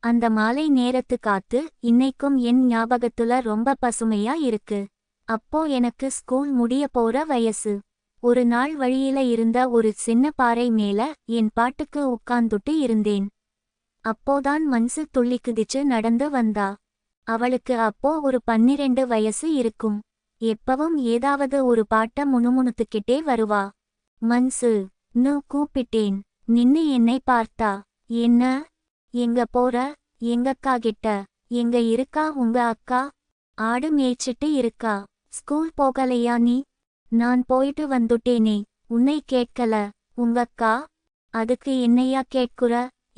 அந்த மாலை நேரத்து காத்து இன்னைக்கும் என் ஞாபகத்துல ரொம்ப பசுமையா இருக்கு. அப்போ எனக்கு ஸ்கூல் முடிய போற வயசு. ஒரு நாள் வழியில இருந்த ஒரு சின்ன பாறை மேல என் பாட்டுக்கு உட்கார்ந்துட்டு இருந்தேன். அப்போதான் மன்சு துள்ளி குதிச்சு நடந்து வந்தா. அவளுக்கு அப்போ ஒரு 12 வயசு இருக்கும். எப்பவும் ஏதாவது ஒரு பாட்ட முணுமுணுத்துக்கிட்டே வருவா. மன்சு ன்னு கூப்பிட்டேன். நின்னு என்னை பார்த்தா. என்ன? எங்க போற? எங்கக்கா கிட்ட. எங்க இருக்கா உங்க அக்கா? ஆடு மேய்ச்சிட்டு இருக்கா. ஸ்கூல் போகலையா நீ? நான் போயிட்டு வந்துட்டேனே. உன்னை கேட்கல. உங்கக்கா? அதுக்கு என்னையா கேட்குற?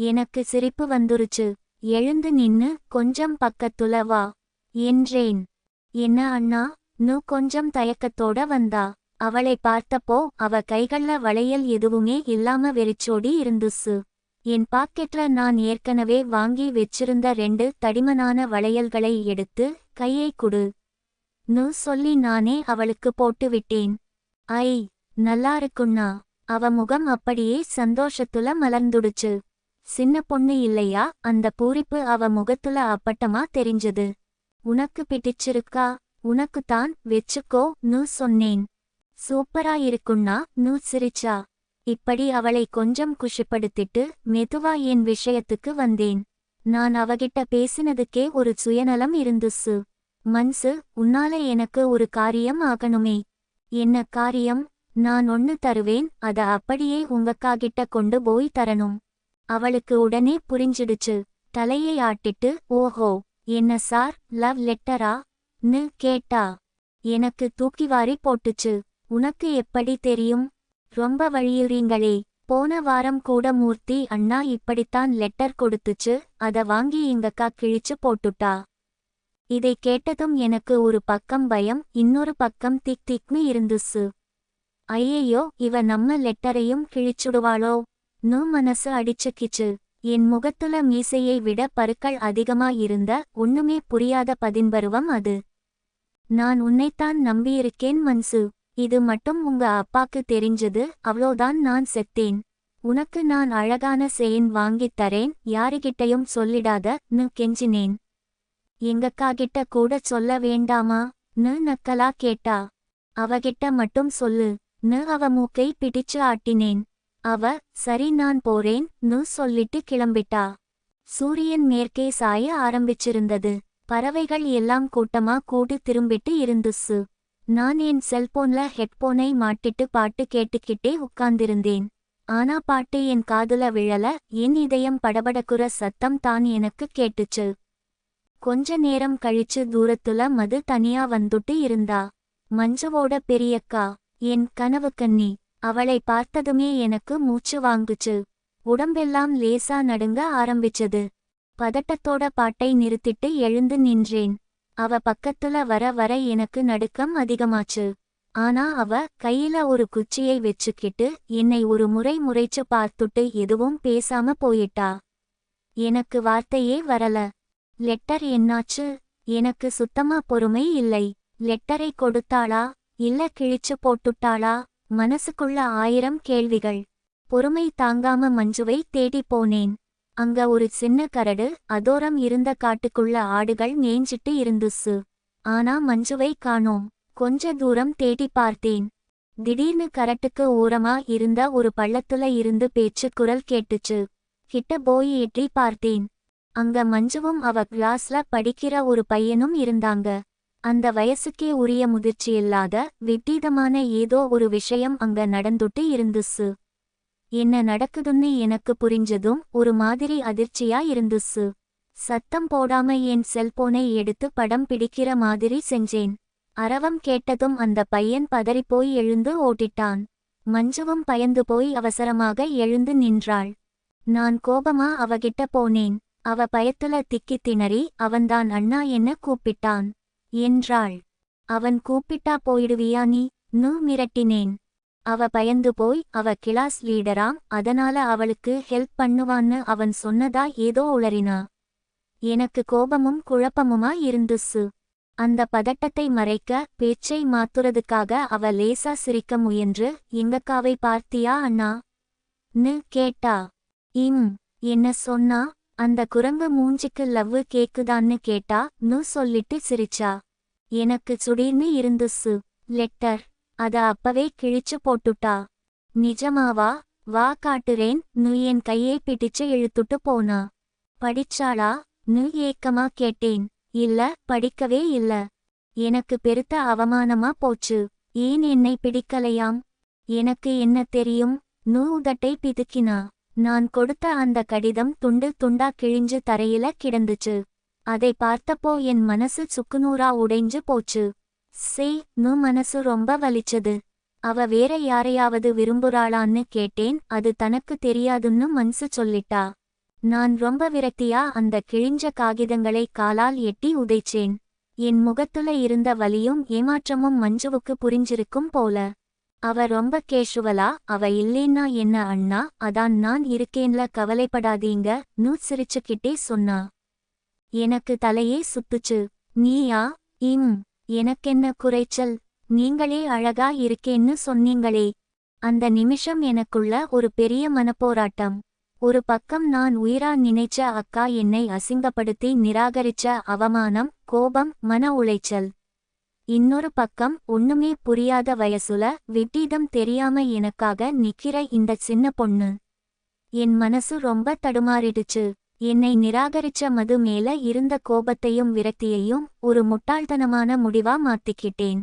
எனக்கு சிரிப்பு வந்துருச்சு. எழுந்து நின்னு கொஞ்சம் பக்கத்துல வா என்றேன். என்ன அண்ணா? ன்னு கொஞ்சம் தயக்கத்தோட வந்தா. அவளை பார்த்தப்போ அவ கைகள்ல வளையல் எதுவுமே இல்லாம வெறிச்சோடி இருந்துச்சு. என் பாக்கெட்ல நான் ஏற்கனவே வாங்கி வெச்சிருந்த 2 தடிமனான வளையல்களை எடுத்து கையை குடு ன்னு சொல்லி நானே அவளுக்கு போட்டு விட்டேன். ஐ, நல்லாருக்குண்ணா. அவ முகம் அப்படியே சந்தோஷத்துல மலர்ந்துடுச்சு. சின்ன பொண்ணு இல்லையா? அந்த பூரிப்பு அவ முகத்துல அப்பட்டமா தெரிஞ்சது. உனக்கு பிடிச்சிருக்கா? உனக்குத்தான் வெச்சுக்கோ ன்னு சொன்னேன். சூப்பரா இருக்குண்ணா ன்னு சிரிச்சா. இப்படி அவளை கொஞ்சம் குஷிப்படுத்திட்டு மெதுவா என் விஷயத்துக்கு வந்தேன். நான் அவகிட்ட பேசினதுக்கே ஒரு சுயநலம் இருந்துச்சு. மன்சு, உன்னால எனக்கு ஒரு காரியம் ஆகணுமே. என்ன காரியம்? நான் ஒன்னு தருவேன், அத அப்படியே உங்கக்காகிட்ட கொண்டு போய் தரணும். அவளுக்கு உடனே புரிஞ்சிடுச்சு. தலையை ஆட்டிட்டு ஓஹோ, என்ன சார், லவ் லெட்டரா ன்னு கேட்டா. எனக்கு தூக்கிவாரி போட்டுச்சு. உனக்கு எப்படி தெரியும்? ரொம்ப வழியுறீங்களே. போன வாரம் கூட மூர்த்தி அண்ணா இப்படித்தான் லெட்டர் கொடுத்துச்சு, அத வாங்கி எங்கக்கா கிழிச்சு போட்டுட்டா. இதை கேட்டதும் எனக்கு ஒரு பக்கம் பயம், இன்னொரு பக்கம் திக் திக்னு இருந்துச்சு. ஐயையோ, இவ நம்ம லெட்டரையும் கிழிச்சுடுவாளோ ன்னு மனசு அடிச்சுக்கிச்சு. என் முகத்துல மீசையை விட பருக்கள் அதிகமா இருந்த ஒண்ணுமே புரியாத பதின்பருவம் அது. நான் உன்னைத்தான் நம்பியிருக்கேன் மன்சு. இது மட்டும் உங்க அப்பாக்கு தெரிஞ்சது, அவ்வளோதான், நான் செத்தேன். உனக்கு நான் அழகான செயின் வாங்கித் தரேன், யாருகிட்டையும் சொல்லிடாத ன்னு கெஞ்சினேன். எங்கக்காகிட்ட கூட சொல்ல வேண்டாமா ன்னு நக்கலா கேட்டா. அவகிட்ட மட்டும் சொல்லு ன்னு அவ மூக்கை பிடிச்சு ஆட்டினேன். அவ சரி நான் போறேன் ன்னு சொல்லிட்டு கிளம்பிட்டா. சூரியன் மேற்கே சாய ஆரம்பிச்சிருந்தது. பறவைகள் எல்லாம் கூட்டமா கூடி திரும்பிட்டு இருந்துச்சு. நான் என் செல்போன்ல ஹெட்போனை மாட்டிட்டு பாட்டு கேட்டுக்கிட்டே உட்கார்ந்திருந்தேன். ஆனா பாட்டு என் காதுல விழல, என் இதயம் படபடக்குற சத்தம் தான் எனக்கு கேட்டுச்சு. கொஞ்ச நேரம் கழிச்சு தூரத்துல மது தனியா வந்துட்டு இருந்தா. மஞ்சுவோட பெரியக்கா, என் கனவுக்கன்னி. அவளை பார்த்ததுமே எனக்கு மூச்சு வாங்குச்சு. உடம்பெல்லாம் லேசா நடுங்க ஆரம்பிச்சது. பதட்டத்தோட பாட்டை நிறுத்திட்டு எழுந்து நின்றேன். அவ பக்கத்துல வர வர எனக்கு நடுக்கம் அதிகமாச்சு. ஆனா அவ கையில ஒரு குச்சியை வெச்சுக்கிட்டு என்னை ஒரு முறை முறைச்சு பார்த்துட்டு எதுவும் பேசாம போயிட்டா. எனக்கு வார்த்தையே வரல. லெட்டர் என்னாச்சு? எனக்கு சுத்தமா பொறுமை இல்லை. லெட்டரை கொடுத்தாளா இல்ல கிழிச்சு போட்டுட்டாளா? மனசுக்குள்ள 1000 கேள்விகள். பொறுமை தாங்காம மஞ்சுவை தேடி போனேன். அங்க ஒரு சின்ன கரடு, அதோரம் இருந்த காட்டுக்குள்ள ஆடுகள் மேய்ஞ்சிட்டு இருந்துச்சு. ஆனா மஞ்சுவை காணோம். கொஞ்ச தூரம் தேடி பார்த்தேன். திடீர்னு கரட்டுக்கு ஓரமா இருந்த ஒரு பள்ளத்துல இருந்து பேச்சு குரல் கேட்டுச்சு. கிட்ட போய் எட்டி பார்த்தேன். அங்க மஞ்சுவும் அவ கிளாஸ்ல படிக்கிற ஒரு பையனும் இருந்தாங்க. அந்த வயசுக்கே உரிய முதிர்ச்சியில்லாத விபரீதமான ஏதோ ஒரு விஷயம் அங்க நடந்துட்டு இருந்துச்சு. என்ன நடக்குதுன்னு எனக்கு புரிஞ்சதும் ஒரு மாதிரி அதிர்ச்சியா இருந்துச்சு. சத்தம் போடாம என் செல்போனை எடுத்து படம் பிடிக்கிற மாதிரி செஞ்சேன். அரவம் கேட்டதும் அந்த பையன் பதறிப்போய் எழுந்து ஓட்டிட்டான். மஞ்சுவும் பயந்து போய் அவசரமாக எழுந்து நின்றாள். நான் கோபமா அவகிட்ட போனேன். அவ பயத்துல திக்கி திணறி அவன்தான் அண்ணா என்ன கூப்பிட்டான் என்றாள். அவன் கூப்பிட்டா போயிடுவியா நீ ன்னு மிரட்டினேன். அவ பயந்து போய் அவ கிளாஸ் லீடராம், அதனால அவளுக்கு ஹெல்ப் பண்ணுவான்னு அவன் சொன்னதா ஏதோ உளறினா. எனக்கு கோபமும் குழப்பமுமா இருந்துச்சு. அந்த பதட்டத்தை மறைக்க பேச்சை மாத்துறதுக்காக அவ லேசா சிரிக்க முயன்று எங்கக்காவை பார்த்தியா அண்ணா ன்னு கேட்டா. என்ன சொன்னா அந்த குரங்கு மூஞ்சிக்கு லவ்வு கேக்குதான்னு கேட்டா நு சொல்லிட்டு சிரிச்சா. எனக்கு சுடீர்னு இருந்துசு. லெட்டர். அத அப்பவே கிழிச்சு போட்டுட்டா. நிஜமாவா? வா காட்டுறேன். நு என் கையை பிடிச்சு இழுத்துட்டு போனா. படிச்சாளா? நு ஏக்கமா கேட்டேன். இல்ல, படிக்கவே இல்ல. எனக்கு பெருத்த அவமானமா போச்சு. ஏன் என்னை பிடிக்கலையாம்? எனக்கு என்ன தெரியும்? நு உதட்டை பிதுக்கினா. நான் கொடுத்த அந்த கடிதம் துண்டு துண்டா கிழிஞ்சு தரையில கிடந்துச்சு. அதை பார்த்தப்போ என் மனசு சுக்குநூறா உடைஞ்சு போச்சு. சே. நு மனசு ரொம்ப வலிச்சது. அவ வேற யாரையாவது விரும்புறாளான்னு கேட்டேன். அது தனக்கு தெரியாதுன்னு மன்சு சொல்லிட்டா. நான் ரொம்ப விரக்தியா அந்த கிழிஞ்ச காகிதங்களை காலால் எட்டி உதைச்சேன். என் முகத்துல இருந்த வலியும் ஏமாற்றமும் மஞ்சுவுக்கு புரிஞ்சிருக்கும் போல. அவ ரொம்ப கேஷுவலா, அவ இல்லேன்னா என்ன அண்ணா, அதான் நான் இருக்கேன்ல, கவலைப்படாதீங்க நு சிரிச்சுக்கிட்டே சொன்னா. எனக்கு தலையே சுத்துச்சு. நீயா? எனக்கென்ன குறைச்சல்? நீங்களே அழகா இருக்கேன்னு சொன்னீங்களே. அந்த நிமிஷம் எனக்குள்ள ஒரு பெரிய மனப்போராட்டம். ஒரு பக்கம் நான் உயிரா நினைச்ச அக்கா என்னை அசிங்கப்படுத்தி நிராகரிச்ச அவமானம், கோபம், மன உளைச்சல். இன்னொரு பக்கம் ஒண்ணுமே புரியாத வயசுல விட்டீதம் தெரியாம எனக்காக நிக்கிற இந்த சின்ன பொண்ணு. என் மனசு ரொம்ப தடுமாறிடுச்சு. என்னை நிராகரிச்ச மது மேல இருந்த கோபத்தையும் விரக்தியையும் ஒரு முட்டாள்தனமான முடிவா மாத்திக்கிட்டேன்.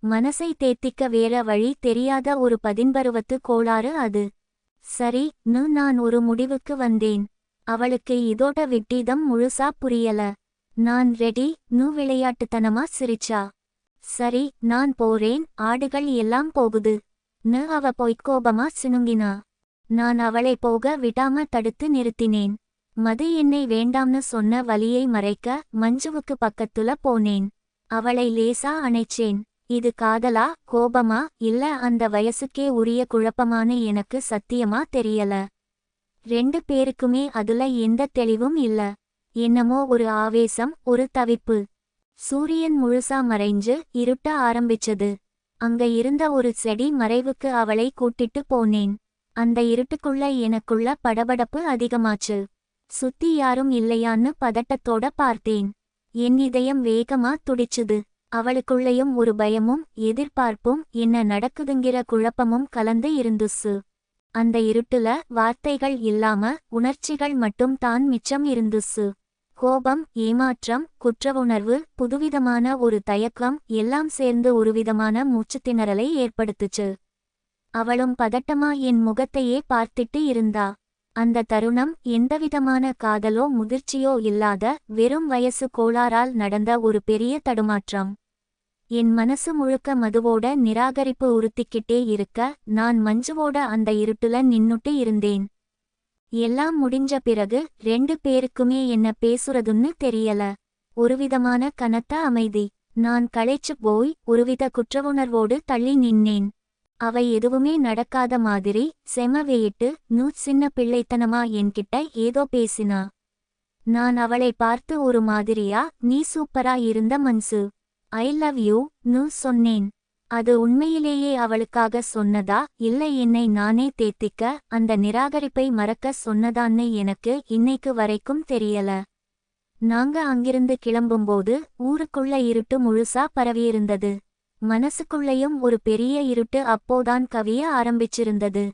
மனசை தேத்திக்க வேற வழி தெரியாத ஒரு பதின்பருவத்து கோளாறு அது. சரி நு நான் ஒரு முடிவுக்கு வந்தேன். அவளுக்கு இதோட விட்டீதம் முழுசா புரியல. நான் ரெடி நு விளையாட்டுத்தனமா சிரிச்சா. சரி நான் போறேன், ஆடுகள் எல்லாம் போகுது நு அவ பொய்க்கோபமா சினுங்கினா. நான் அவளை போக விடாம தடுத்து நிறுத்தினேன். மது என்னை வேண்டாம்னு சொன்ன வலியை மறைக்க மஞ்சுவுக்கு பக்கத்துல போனேன். அவளை லேசா அணைச்சேன். இது காதலா, கோபமா, இல்ல அந்த வயசுக்கே உரிய குழப்பமானு எனக்கு சத்தியமா தெரியல. ரெண்டு பேருக்குமே அதுல எந்த தெளிவும் இல்ல. என்னமோ ஒரு ஆவேசம், ஒரு தவிப்பு. சூரியன் முழுசா மறைஞ்சு இருட்ட ஆரம்பிச்சது. அங்க இருந்த ஒரு செடி மறைவுக்கு அவளை கூட்டிட்டு போனேன். அந்த இருட்டுக்குள்ள எனக்குள்ள படபடப்பு அதிகமாச்சு. சுத்தி யாரும் இல்லையான்னு பதட்டத்தோட பார்த்தேன். என் இதயம் வேகமா துடிச்சுது. அவளுக்குள்ளேயும் ஒரு பயமும் எதிர்பார்ப்பும் என்ன நடக்குதுங்கிற குழப்பமும் கலந்து இருந்துச்சு. அந்த இருட்டுல வார்த்தைகள் இல்லாம உணர்ச்சிகள் மட்டும் தான் மிச்சம் இருந்துச்சு. கோபம், ஏமாற்றம், குற்றவுணர்வு, புதுவிதமான ஒரு தயக்கம் எல்லாம் சேர்ந்து ஒருவிதமான மூச்சுத்திணறலை ஏற்படுத்துச்சு. அவளும் பதட்டமா என் முகத்தையே பார்த்திட்டு இருந்தா. அந்த தருணம் எந்தவிதமான காதலோ முதிர்ச்சியோ இல்லாத வெறும் வயசு கோளாறால் நடந்த ஒரு பெரிய தடுமாற்றம். என் மனசு முழுக்க மதுவோட நிராகரிப்பு உறுத்திக்கிட்டே இருக்க நான் மஞ்சுவோட அந்த இருட்டுல நின்னுட்டு இருந்தேன். எல்லாம் முடிஞ்ச பிறகு ரெண்டு பேருக்குமே என்ன பேசுறதுன்னு தெரியல. ஒருவிதமான கனத்த அமைதி. நான் களைச்சு போய் ஒருவித குற்றவுணர்வோடு தள்ளி நின்னேன். அவை எதுவுமே நடக்காத மாதிரி செம வெயிட்டு நு சின்ன பிள்ளைத்தனமா என்கிட்ட ஏதோ பேசினா. நான் அவளை பார்த்து ஒரு மாதிரியா, நீ சூப்பரா இருந்த மன்சு, ஐ லவ் யூ நு சொன்னேன். அது உண்மையிலேயே அவளுக்காக சொன்னதா இல்ல என்னை நானே தேத்திக்க அந்த நிராகரிப்பை மறக்க சொன்னதான்னு எனக்கு இன்னைக்கு வரைக்கும் தெரியல. நாங்க அங்கிருந்து கிளம்பும்போது ஊருக்குள்ள இருட்டு முழுசா பரவியிருந்தது. மனசுக்குள்ளேயும் ஒரு பெரிய இருட்டு அப்போதான் கவிய ஆரம்பிச்சிருந்தது.